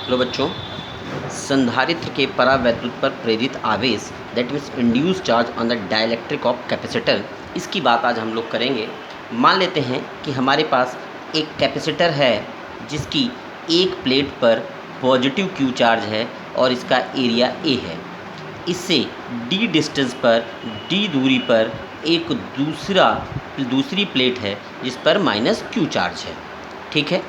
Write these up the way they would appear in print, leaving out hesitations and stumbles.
Hello बच्चों, संधारित्र के परावैद्युत पर प्रेरित आवेश that means induce charge on the dielectric of capacitor, इसकी बात आज हम लोग करेंगे। मान लेते हैं कि हमारे पास एक कैपेसिटर है जिसकी एक प्लेट पर पॉजिटिव क्यू चार्ज है और इसका एरिया ए है। इससे डी डिस्टेंस पर, डी दूरी पर एक दूसरी प्लेट है जिस पर माइनस क्यू चार्ज है। ठीक है,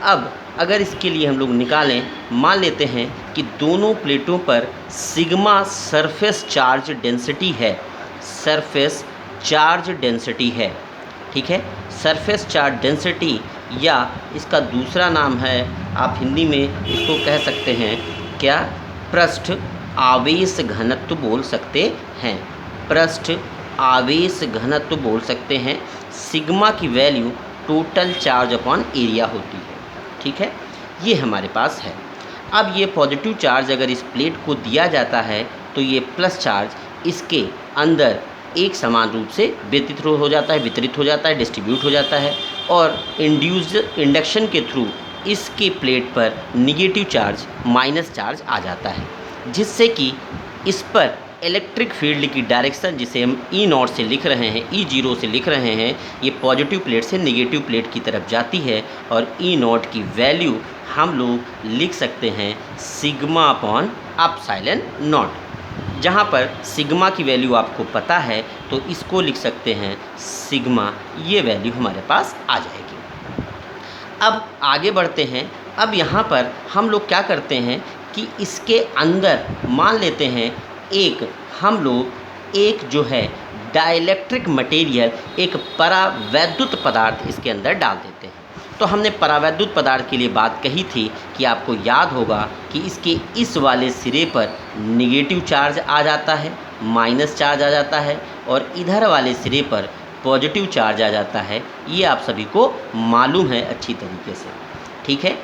अब अगर इसके लिए हम लोग निकालें, मान लेते हैं कि दोनों प्लेटों पर सिग्मा सरफेस चार्ज डेंसिटी है। सरफेस चार्ज डेंसिटी है, ठीक है। सरफेस चार्ज डेंसिटी या इसका दूसरा नाम है, आप हिंदी में इसको कह सकते हैं क्या, पृष्ठ आवेश घनत्व बोल सकते हैं। पृष्ठ आवेश घनत्व बोल सकते हैं। सिग्मा की value total charge upon area होती है। ठीक है, ये हमारे पास है। अब ये पॉजिटिव चार्ज अगर इस प्लेट को दिया जाता है तो ये प्लस चार्ज इसके अंदर एक समान रूप से वितरित हो जाता है, डिस्ट्रीब्यूट हो जाता है और इंड्यूस्ड इंडक्शन के थ्रू इसके प्लेट पर निगेटिव चार्ज, माइनस चार्ज आ जाता है, जिससे कि इस पर इलेक्ट्रिक फील्ड की डायरेक्शन, जिसे हम ई नॉट से लिख रहे हैं, ई जीरो से लिख रहे हैं, ये पॉजिटिव प्लेट से निगेटिव प्लेट की तरफ जाती है और ई नॉट की वैल्यू हम लोग लिख सकते हैं सिग्मा अपॉन एप्सिलॉन नॉट। जहाँ पर सिग्मा की वैल्यू आपको पता है तो इसको लिख सकते हैं सिग्मा, ये वैल्यू हमारे पास आ जाएगी। अब आगे बढ़ते हैं। अब यहाँ पर हम लोग क्या करते हैं कि इसके अंदर मान लेते हैं हम लोग एक जो है डाइलेक्ट्रिक मटेरियल, एक परावैद्युत पदार्थ इसके अंदर डाल देते हैं। तो हमने परावैद्युत पदार्थ के लिए बात कही थी कि आपको याद होगा कि इसके इस वाले सिरे पर निगेटिव चार्ज आ जाता है, माइनस चार्ज आ जाता है और इधर वाले सिरे पर पॉजिटिव चार्ज आ जाता है। ये आप सभी को मालूम है अच्छी तरीके से। ठीक है,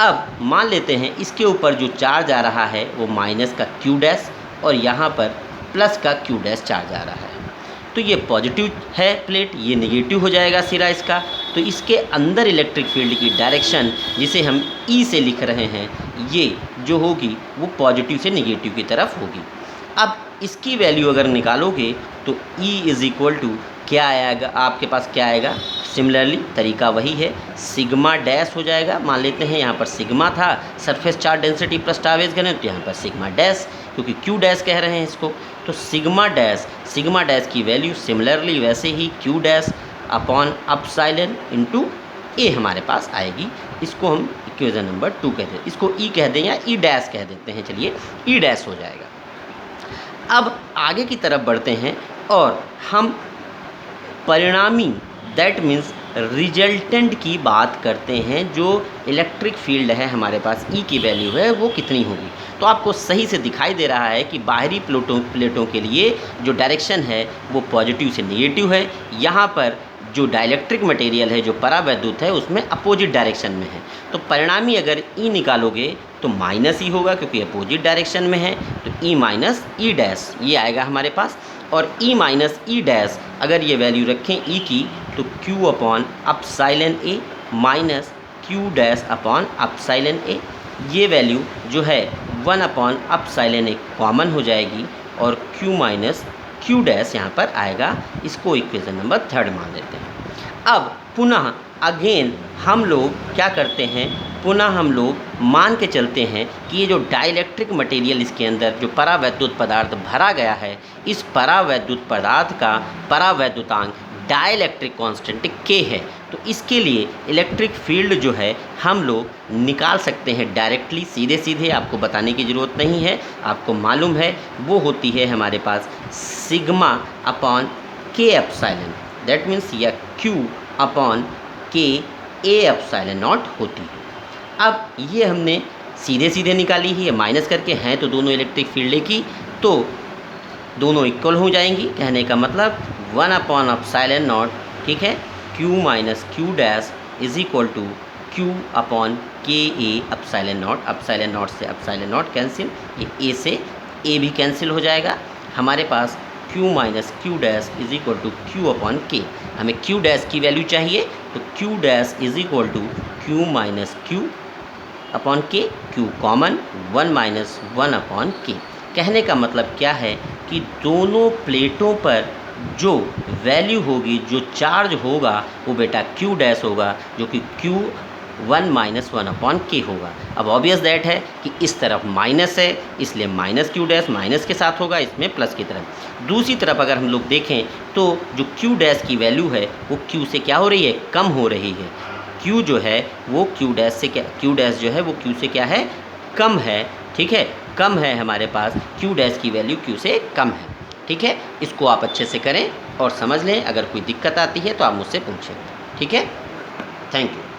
अब मान लेते हैं इसके ऊपर जो चार्ज आ रहा है वो माइनस का क्यू डैश और यहाँ पर प्लस का क्यू डैश चार्ज आ रहा है। तो ये पॉजिटिव है प्लेट, ये नेगेटिव हो जाएगा सिरा इसका। तो इसके अंदर इलेक्ट्रिक फील्ड की डायरेक्शन, जिसे हम ई से लिख रहे हैं, ये जो होगी वो पॉजिटिव से नेगेटिव की तरफ होगी। अब इसकी वैल्यू अगर निकालोगे तो ई इज़ इक्वल टू क्या आएगा, आपके पास क्या आएगा, सिमिलरली तरीका वही है, सिग्मा डैश हो जाएगा। मान लेते हैं यहाँ पर सिग्मा था, सरफेस चार्ज डेंसिटी प्लस आवेश घनत्व, यहाँ पर सिग्मा डैश, क्योंकि क्यू डैश कह रहे हैं इसको, तो सिग्मा डैश की वैल्यू सिमिलरली वैसे ही Q dash upon epsilon into A हमारे पास आएगी। इसको हम इक्वेशन नंबर 2 कहते हैं, इसको ई कह दें या ई डैश कह देते हैं, चलिए ई डैश हो जाएगा। अब आगे की तरफ बढ़ते हैं और हम परिणामी दैट मीन्स रिजल्टेंट की बात करते हैं। जो इलेक्ट्रिक फील्ड है हमारे पास, ई की वैल्यू है वो कितनी होगी। तो आपको सही से दिखाई दे रहा है कि बाहरी प्लेटों के लिए जो डायरेक्शन है वो पॉजिटिव से नेगेटिव है। यहाँ पर जो डाइलेक्ट्रिक मटेरियल है, जो परावैद्युत है, उसमें अपोजिट डायरेक्शन में है। तो परिणामी अगर ई निकालोगे तो माइनस ई होगा क्योंकि अपोजिट डायरेक्शन में है। तो ई माइनस ई डैश ये आएगा हमारे पास, और ई माइनस ई डैश अगर ये वैल्यू रखें ई की तो Q upon epsilon A minus Q dash upon epsilon A, ये वैल्यू जो है 1 अपॉन एप्सिलॉन ए कॉमन हो जाएगी और क्यू माइनस क्यू डैश यहाँ पर आएगा। इसको इक्वेशन नंबर 3 मान लेते हैं। अब पुनः अगेन हम लोग क्या करते हैं, पुनः हम लोग मान के चलते हैं कि ये जो डाइलेक्ट्रिक मटेरियल इसके अंदर जो परावैद्युत पदार्थ भरा गया है, इस परावैद्युत पदार्थ का परावैद्युतांक डाइलेक्ट्रिक कांस्टेंट के है। तो इसके लिए इलेक्ट्रिक फील्ड जो है हम लोग निकाल सकते हैं डायरेक्टली, सीधे, आपको बताने की ज़रूरत नहीं है, आपको मालूम है। वो होती है हमारे पास सिग्मा अपॉन के एप्सिलॉन, दैट मीन्स या Q upon K A epsilon not होती है। अब ये हमने सीधे निकाली ही है, माइनस करके हैं तो दोनों इलेक्ट्रिक फील्ड की, तो दोनों इक्वल हो जाएंगी। कहने का मतलब 1 अपॉन एप्सिलॉन नॉट, ठीक है, Q minus Q dash is equal to Q upon K A epsilon naught से एप्सिलॉन नॉट कैंसिल, ये ए से ए भी कैंसिल हो जाएगा। हमारे पास Q minus Q dash is equal to Q upon K. हमें क्यू डैश की वैल्यू चाहिए तो Q dash is equal to Q minus Q upon K, Q common, 1 minus 1 upon K. कहने का मतलब क्या है कि दोनों प्लेटों पर जो वैल्यू होगी, जो चार्ज होगा, वो बेटा क्यू डैश होगा, जो कि क्यू 1 माइनस 1 अपॉन के होगा। अब ऑब्वियस दैट है कि इस तरफ माइनस है, इसलिए माइनस क्यू डैश माइनस के साथ होगा, इसमें प्लस की तरफ। दूसरी तरफ अगर हम लोग देखें तो जो क्यू डैश की वैल्यू है वो क्यू से क्या हो रही है, कम हो रही है। क्यू जो है वो क्यू डैश से क्या, क्यू डैश जो है वो क्यू से क्या है, कम है। ठीक है, कम है, हमारे पास क्यू डैश की वैल्यू क्यू से कम है। ठीक है, इसको आप अच्छे से करें और समझ लें। अगर कोई दिक्कत आती है तो आप मुझसे पूछें। ठीक है, थैंक यू।